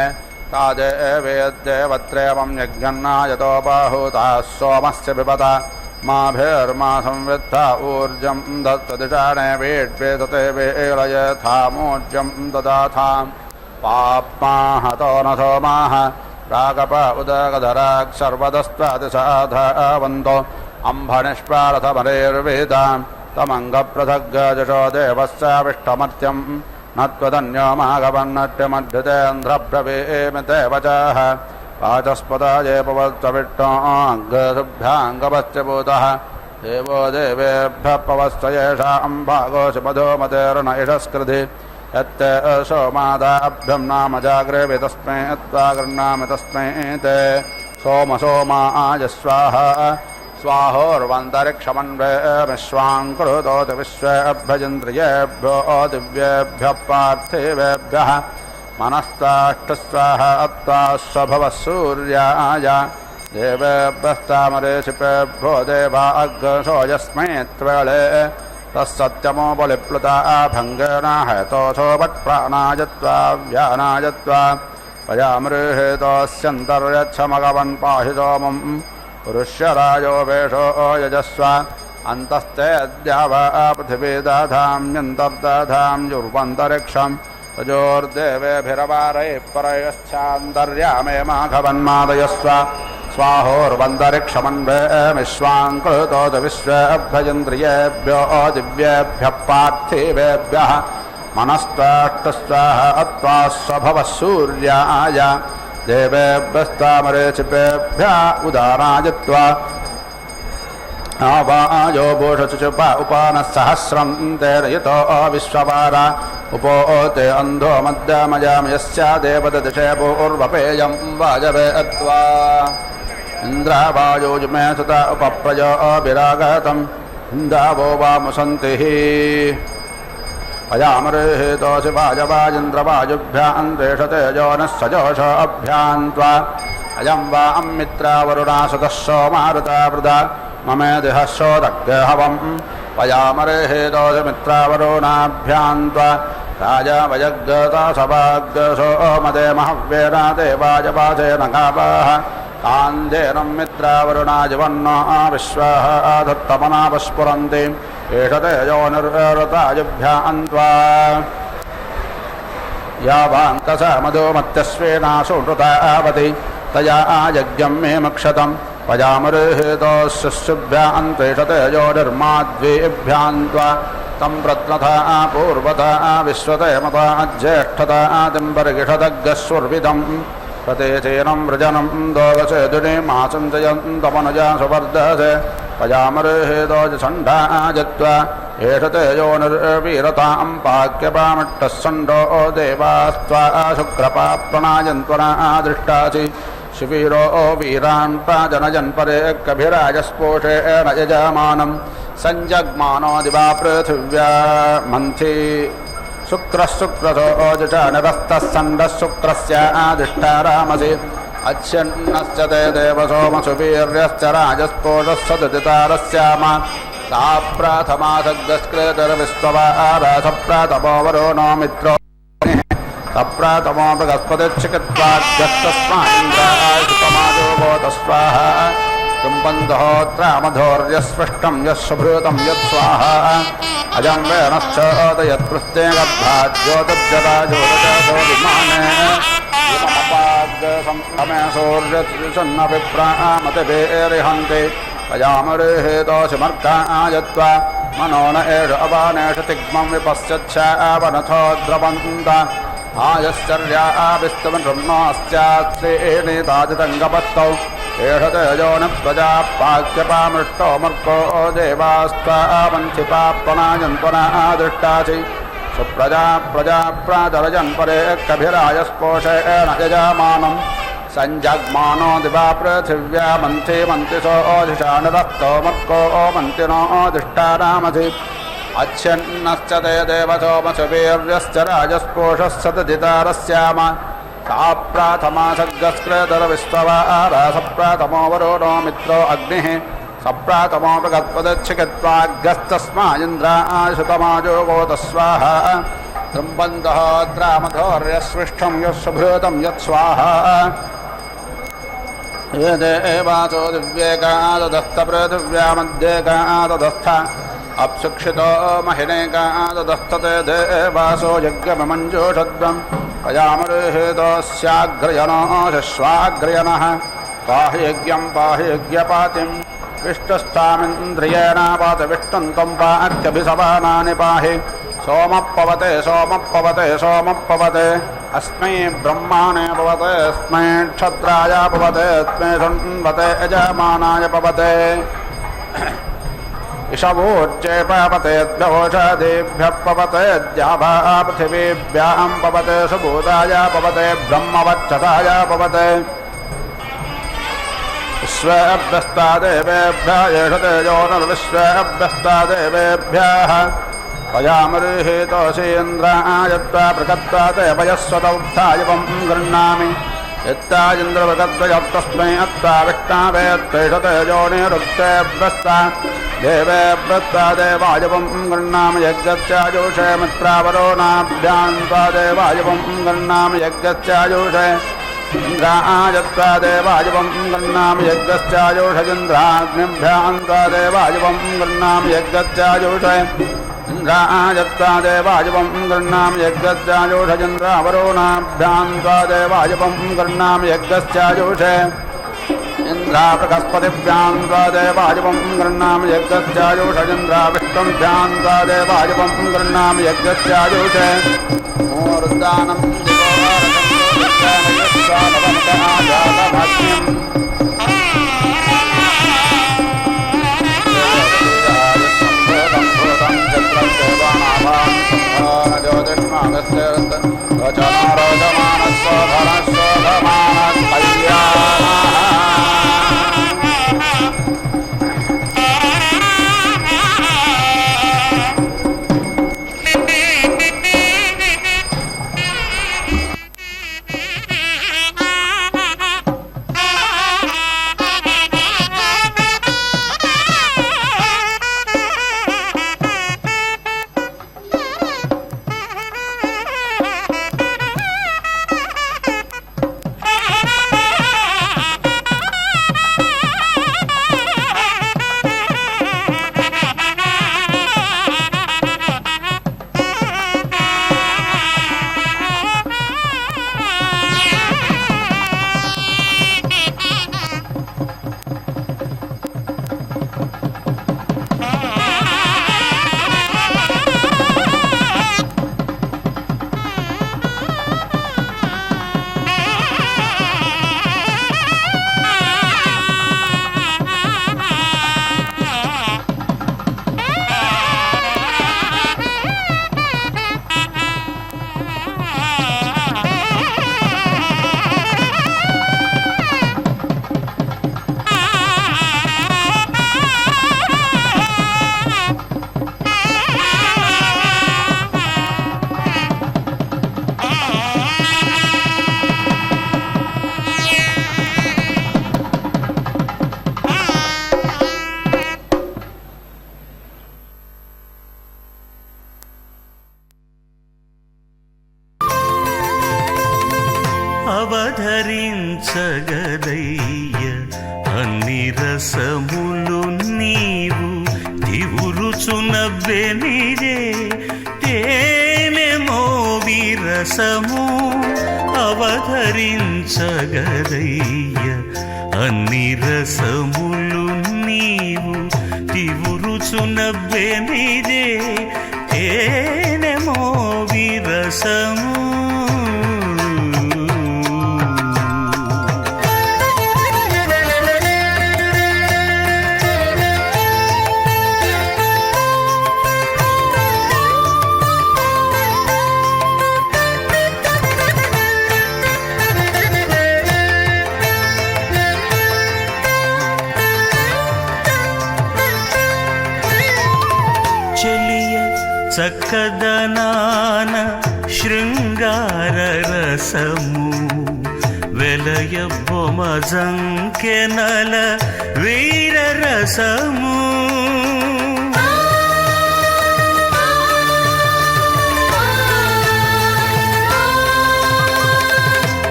तादेवेद्देवत्रेवं यज्ञन्नायतो बाहुताः सोमस्य पिबता माभिर्मा संवित्ता ऊर्जं दत्तदिशाने वीड्वेदते वेलयथामूर्जं ददाथां पाप्मा हतो न सोमाः रागप उदगधराक् सर्वदस्त्वादिशाधवन्तो अम्भनिष्पालथमरेर्वेदां तमङ्गपृथग्गजशो देवस्याविष्टमत्यं न त्वदन्यो माघवन्नट्यमध्यतेन्द्रब्रवीमिते वचः वाचस्पदाये पवत्सविष्टोऽङ्गभ्याङ्गवश्च भूतः देवो देवेभ्यः पवश्च येषां भागोऽसि मधुमतेर्न इषस्कृधि यत्ते सोमादाभ्यं नाम जाग्रवे तस्मै त्वा गृह्णाम तस्मै ते सोम सोमायस्वाहा स्वाहोर्वन्तरिक्षमन्वे विश्वाङ्कृतोत विश्वेभ्यजिन्द्रियेभ्यो दिव्येभ्यः पार्थिवेभ्यः मनस्ताष्टस्वाहा अत्ताश्वभवः सूर्याय देवेभ्यस्तामरेशिपेभ्यो देवा अग्रसो यस्मै त्वेळे तत्सत्यमो बलिप्लुता भङ्गेन हेतोऽसो वट्प्राणायत्वा व्यानायत्वा पयामृहेतोऽस्यन्तर्यच्छमगवन् पाहि सोमम् पुरुष्यरायो वेषो यजस्व अन्तस्ते द्यावा पृथिवी दधाम्यन्तर्दधाम्युर्वन्तरिक्षम् तजोर्देवेभिरवारैः परयश्चान्तर्यामे माघवन्मादयस्व स्वाहोर्वन्तरिक्षमन्वे विश्वाङ्कृतोत विश्वेभ्यजिन्द्रियेभ्यो दिव्येभ्यः पार्थिवेभ्यः मनस्त्वाष्टस्वाहा अत्वाश्वभवः सूर्याय देवेभ्यस्तामरेचिपेभ्यः उदारायत्वा आवायो बोषचुपा उपानः सहस्रं तेन यतो विश्ववारा उपोते अन्धो मध्यमयामयस्य देवददिशे पूर्वपेयं वाजवे अत्वा इन्द्रावायोजुमे सुता उपप्रयो अभिरागतम् इन्दावो वामुसन्तिः अयामरेहेतोऽसि वाजवाजिन्द्रवाजुभ्यां द्वेषते योनः सजोष अभ्यां त्वा अयं वा अम्मित्रावरुणासुतः सोमारुता वृदा ममेदिह शोदग्हवम् वयामरेहेतोऽसि मित्रावरुणाभ्यां त्वा राजवयग्गता सभाग्गसो मदे महव्येन देवाजवासेन गावाः तान्धेनं मित्रावरुणाजिवन्नो विश्वाः धत्तमनापस्फुरन्ति एषते योनिर्वृतायुभ्यां त्वा यावान्तसा मधुमत्यस्वेनासुनृतावति तया यज्ञं मे मक्षतं पयामरेहेतोऽस्युभ्यां त्वेषते योनिर्माद्वेभ्यां त्वा तं प्रत्नथा पूर्वथा विश्वते मता ज्येष्ठता तिम्बर्गिषदग्गस्वर्विदम् प्रतेचेनं वृजनं दोगसे दुनिमासञ्चयन्तमनुजा सुवर्धसे पयामरेहेतोऽसण्डा जत्वा एषते योनिर्वीरतां पाक्यपामट्टः सण्डो देवास्त्वा शुक्रपा प्रणायन्त्वना दृष्टासि शिवीरो वीरान् प्राजनयन् परे कभिराजस्पोषेण यजमानं सञ्जग्मानो दिवा पृथिव्या मन्थी शुक्रः शुक्रसो ओजुषा निरस्तः सण्डः शुक्रस्य आदिष्टारामसि अच्छन्नश्च ते देवसोमसुवीर्यश्च राजस्पोषः सदुदितारस्याम सा प्राथमा सग्गस्कृतर्विश्ववारा सप्रातमो वरो नो मित्रो सप्रातमो बृहस्पतिश्चिकित्वाद्यस्तस्मान्द्रायुतमाजो गोतस्वाहा कुम्बन्धोत्रामधोर्यस्पृष्टं यस्सुभृतं यत्स्वाहा अजं वेनश्चोद यत्प्रत्येकद्भाज्योतज्जता ज्योतजो विमाने युतमपाद्यसंसमे सूर्यसन्नभिप्रामतिभिर्हन्ति पयामरेहेतोऽसि मर्कायत्वा मनो न एष अवानेष तिग्मं विपश्यच्छावनथो द्रवन्त आयश्चर्याविस्तमनृम्नोऽस्यास्त्रीणीताजितङ्गपत्तौ एषते योनिप्रजा पाक्यपामृष्टो मर्को देवास्त्वामन्थिपाप्पनायन्त्वना दृष्टासि सुप्रजा प्रजा प्राजरजन् परे कभिरायस्पोषेण यजमानं सञ्जग्मानो दिवा पृथिव्या मन्थि मन्तिसो ओधिषानुरक्तो मर्को मन्तिनो ओधिष्ठानामसि अच्छन्नश्च ते देवसोमसुवीर्यश्च राजस्पोषः सददितारस्याम सा प्राथमा सग्गस्कृतर्विश्ववारा सप्राथमो वरो नो मित्रो अग्निः सप्राथमो बृहस्पतिश्चिकित्वाग्गस्तस्मादिन्द्राशुतमाजो गोतस्वाहा त्र्यम्बन्धोत्रामधोर्यस्पृष्टं यस्सुभृतं यत्स्वाहा ये देवासो दिव्येकादधस्तपृथिव्या मध्येकादधस्थ अप्सुक्षितो महिनेकादधस्तते देवासो यज्ञममञ्जूषद्वम् पयामरेहेतोऽस्याग्रयणो शश्वाग्रयणः पाहि यज्ञं पाहि यज्ञपातिं विष्टुस्तामिन्द्रियेणापात विष्णुं त्वं पाक्यभिसवानानि पाहि सोमपवते सोमपवते सोमपवते अस्मै ब्रह्माणे पवते अस्मै क्षत्राय पवते अस्मै शृण्वते यजमानाय पवते इषवोच्चे पवतेभ्योषधेभ्यः पवतेद्याभा पृथिवीभ्यां पवते सुभूताय पवते ब्रह्मवक्षसाय पवते विश्वेभ्यस्तादेवेभ्यः एष तेजो नर्विश्वेभ्यस्तादेवेभ्यः पयामृहीतोषीन्द्राय त्वा प्रकत्ताते पयस्वतौत्थायवं गृह्णामि यत्ताजिन्द्रवगद्वयत्तस्मै अत्ताविष्टावेत्तैष तेजो निरुक्तेभ्यस्ता देवेभ्यस्ता देवायवं गृह्णामि यज्ञस्यायुषे मित्रावरोणाभ्यां त्वा देवायवं गृह्णामि यज्ञस्यायुषे इन्द्रायत्वा देवायवं गृह्णामि यज्ञस्यायुषेन्द्राग्निभ्यां त्वा देवायवं गृह्णामि यज्ञस्यायुषे इन्द्रायत्वा देवायवं गृह्णामि यज्ञस्यायुषेन्द्रावरोणाभ्यां त्वा देवायवं गृह्णामि यज्ञस्यायुषे इन्द्राबृहस्पतिभ्यां त्वा देवायवं गृह्णामि यज्ञस्यायुषेन्द्राविष्णुभ्यां त्वा देवायवं गृह्णामि यज्ञस्यायुषे मूर्धानं అవధరించగదయ్య అన్ని రసములు నీవు దివురుచునవ్వెనిదే తేనెమో విరసము అవధరించగదయ్య అన్ని రసములు నీవు దివురుచునవ్వెనిదే తేనెమో విరసము చక్కదనాన శృంగార రసము వెలయ బొమజంకెనల వీర రసము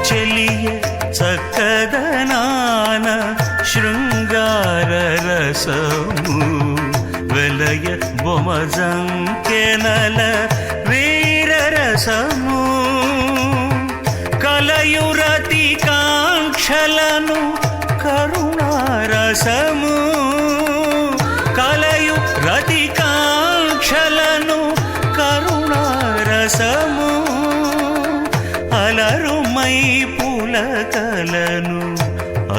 చెలియ చక్కదనాన శృంగార రసము వెలయ బొమజంకెనల వీర రసము కలయురతి కాంక్షలను కరుణారసము కలయు రతి కాంక్షలను కరుణారసము అలరుమై పులకలను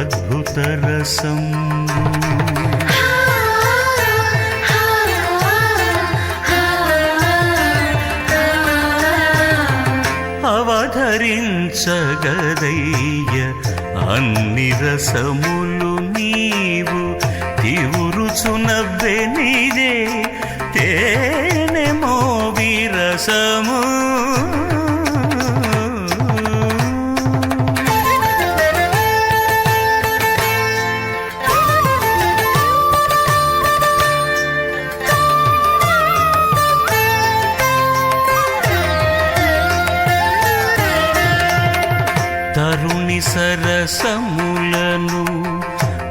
అద్భుత రసము అవధరించగదయ్య అన్ని రసములు నీవు తివురుచునబ్బెనిదే తేనెమో విరసము తరుణి సరసములను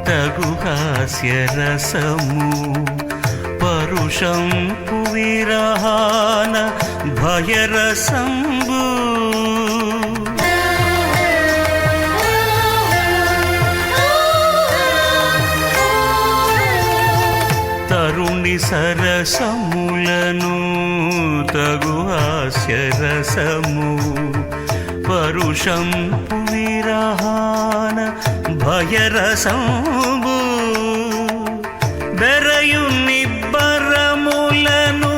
తగు హాస్య రసము పరుషంపు విరహాన భయరసంబు తరుణి సరసములను తగు హాస్య రసము పరుషంపు విరహాన భయరసంబు బెరయు నిబ్బరములను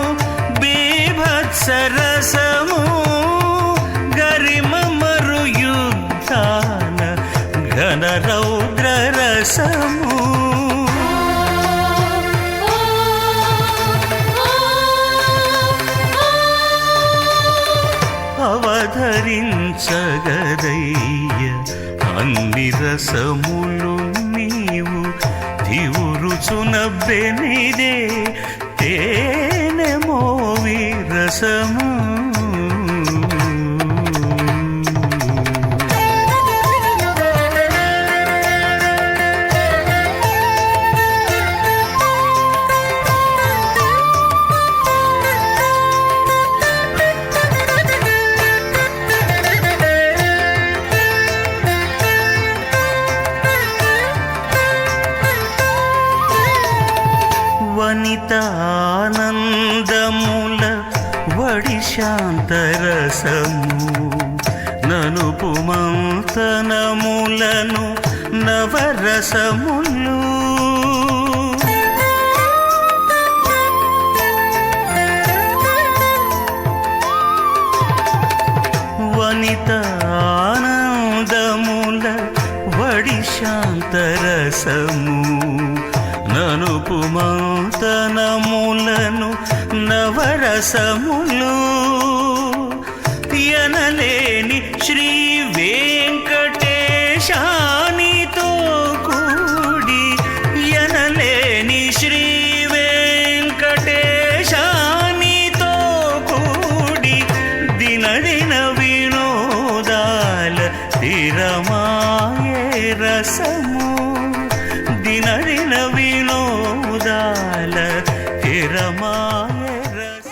బీభత్సరసము గరిమ మరు యుద్ధాన ఘన రౌద్ర రసము అవధరించగదయ్య అన్ని రసములు నీవు తివురుచునబ్బెనిదే తేనెమో విరసము వనితానందముల వడి శాంతరసము ననుపు మంతనములను నవరసములు వనితానందముల వడి శాంతరసము ననుపు మంతనములను నవరసములు యనలేని శ్రీ వెంకటేశానితో కూడి యనలేని శ్రీ వెంకటేశానితో కూడి దినదిన వినోదాల స్థిరమాయే రసము దినదిన వినోదాల స్థిరమాయే రస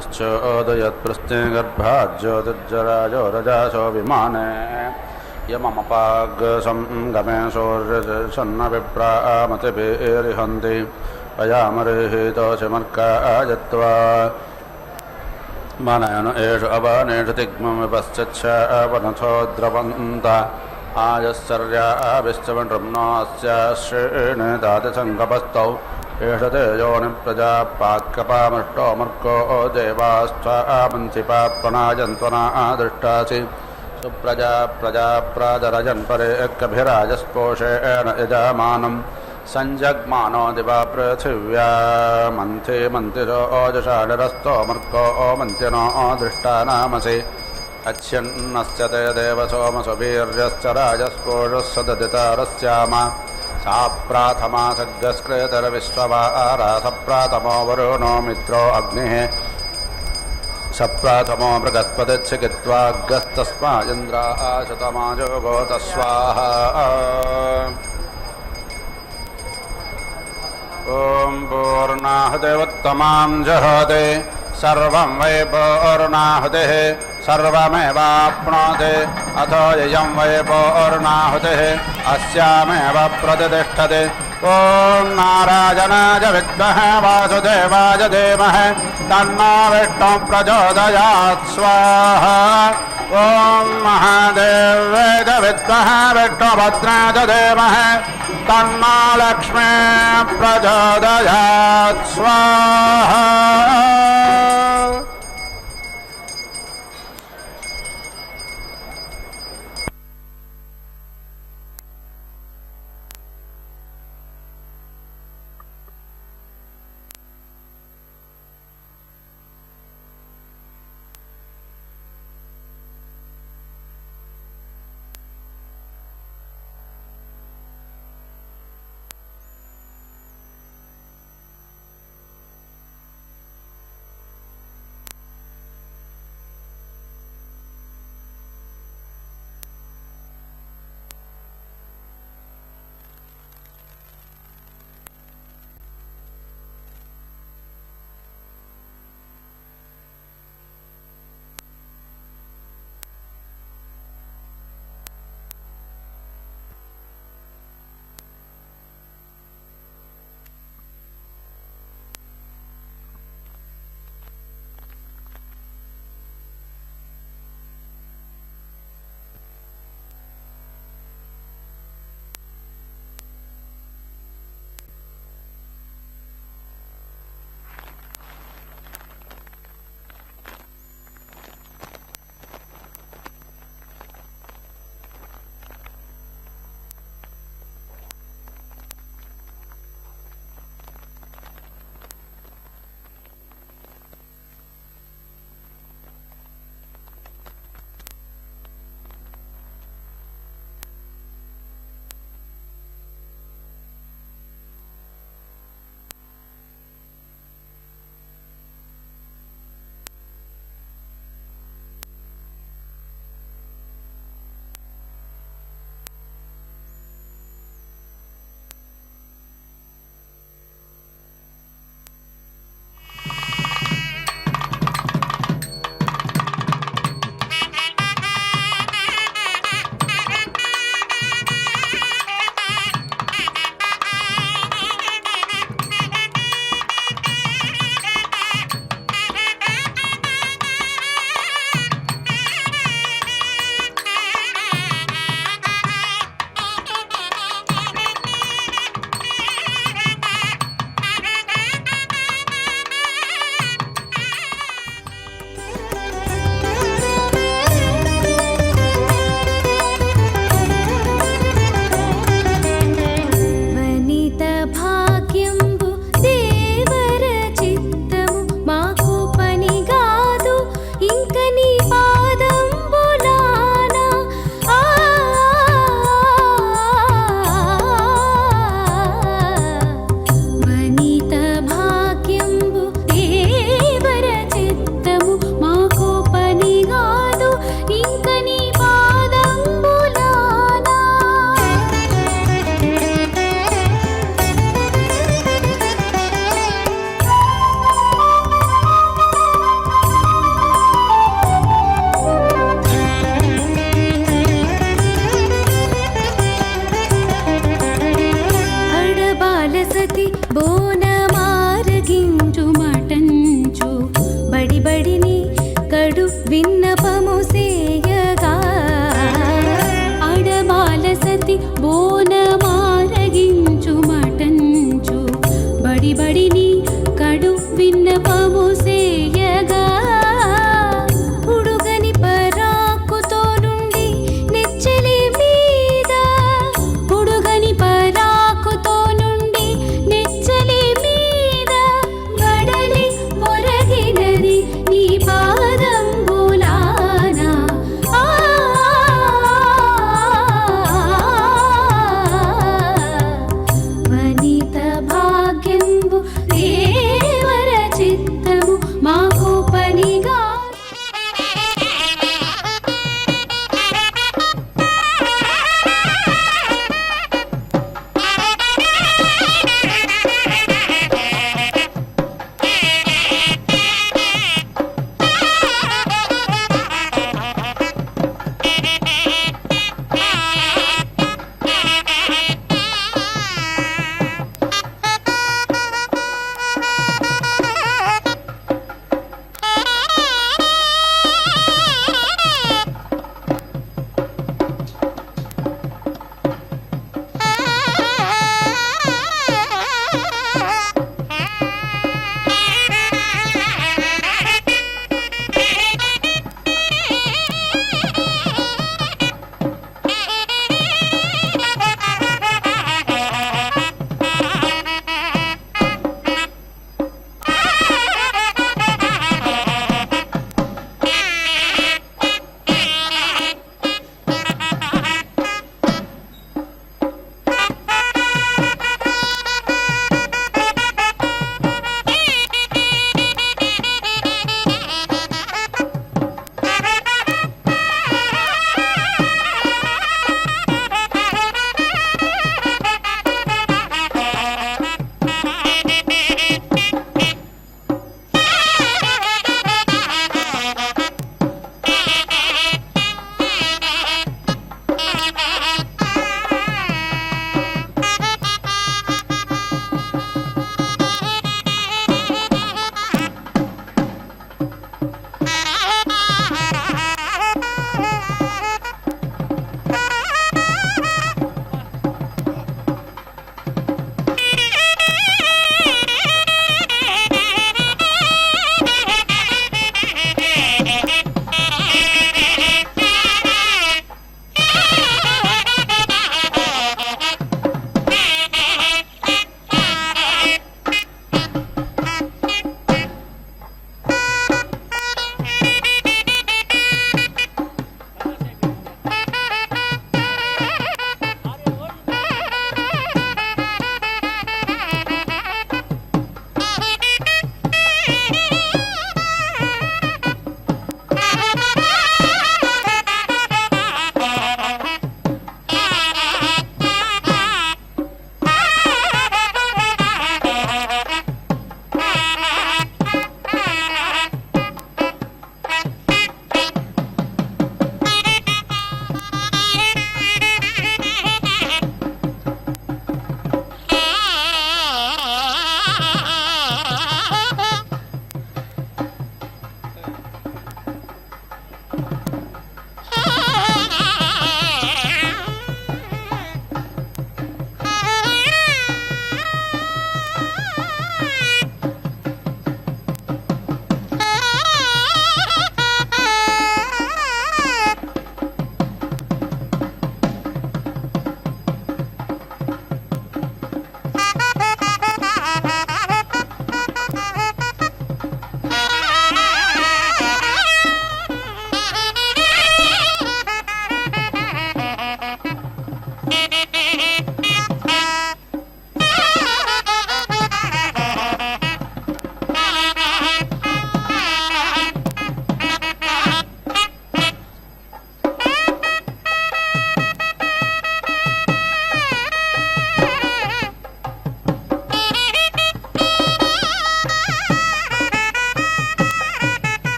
यन्नश्चोदयत्प्रस्थे गर्भाज्योतिर्जराजो रजासो विमाने यममपागसंगमे शौर्यसन्नविप्रामतिभिरिहन्ति अयामरिहितोषमर्कायत्वा मनयन एष अवनेषु तिग्मं विपश्चिच्छवनथो द्रवन्त आयश्चर्याभिश्चवनृम्नोऽस्याश्रेण दातिसङ्गपस्तौ एष ते योनिप्रजापाक्कपामष्टोमर्को देवास्त्वामन्थिपा प्रणायन्त्वना दृष्टासि सुप्रजा प्रजा प्राजरजन्परे कभिराजस्पोषेण यजमानम् संजग्मानो दिवा पृथिव्या मन्थे मन्तिरो ओजषाडरस्तोमर्को मन्त्यनो दृष्टानामसि अच्छन्नस्य ते देव सोमसु वीर्यश्च राजस्पोषः सददितारस्याम सा प्राथमा सग्रस्कृतरविश्ववारा सप्राथमो वरुणो मित्रो अग्निः सप्राथमो बृहस्पतिच्छिकित्वाग्रस्तस्मा इन्द्राशतमाजोगोत स्वाहा ॐ पूर्णाहुतिरुत्तमां जहोति सर्वं वै पूर्णाहुतिः सर्वमेवाप्नोति अथो ययं वै पूर्णाहुतिः अस्यामेव प्रतिष्ठति ॐ नारायणाय विद्महे वासुदेवाय धीमहि तन्नो विष्णुः प्रचोदयात् स्वाहा ॐ महादेव्यै च विद्महे विष्णुभद्राय च धीमहि तन्नो लक्ष्मी प्रचोदयात् स्वाहा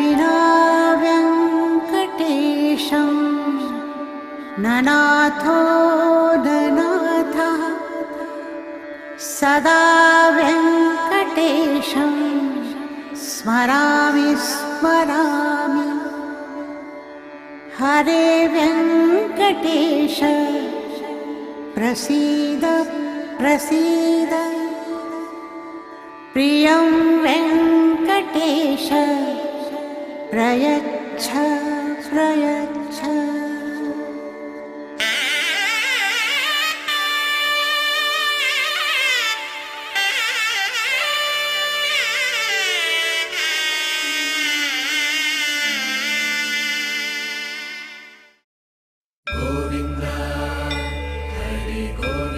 विना वेङ्कटेशं ननाथो ननाथः सदा वेङ्कटेशं स्मरामि स्मरामि हरे वेङ्कटेश प्रसीद प्रसीद प्रियं वेङ्कटेश प्रयच्छ प्रयच्छ Govinda, Hari Govinda.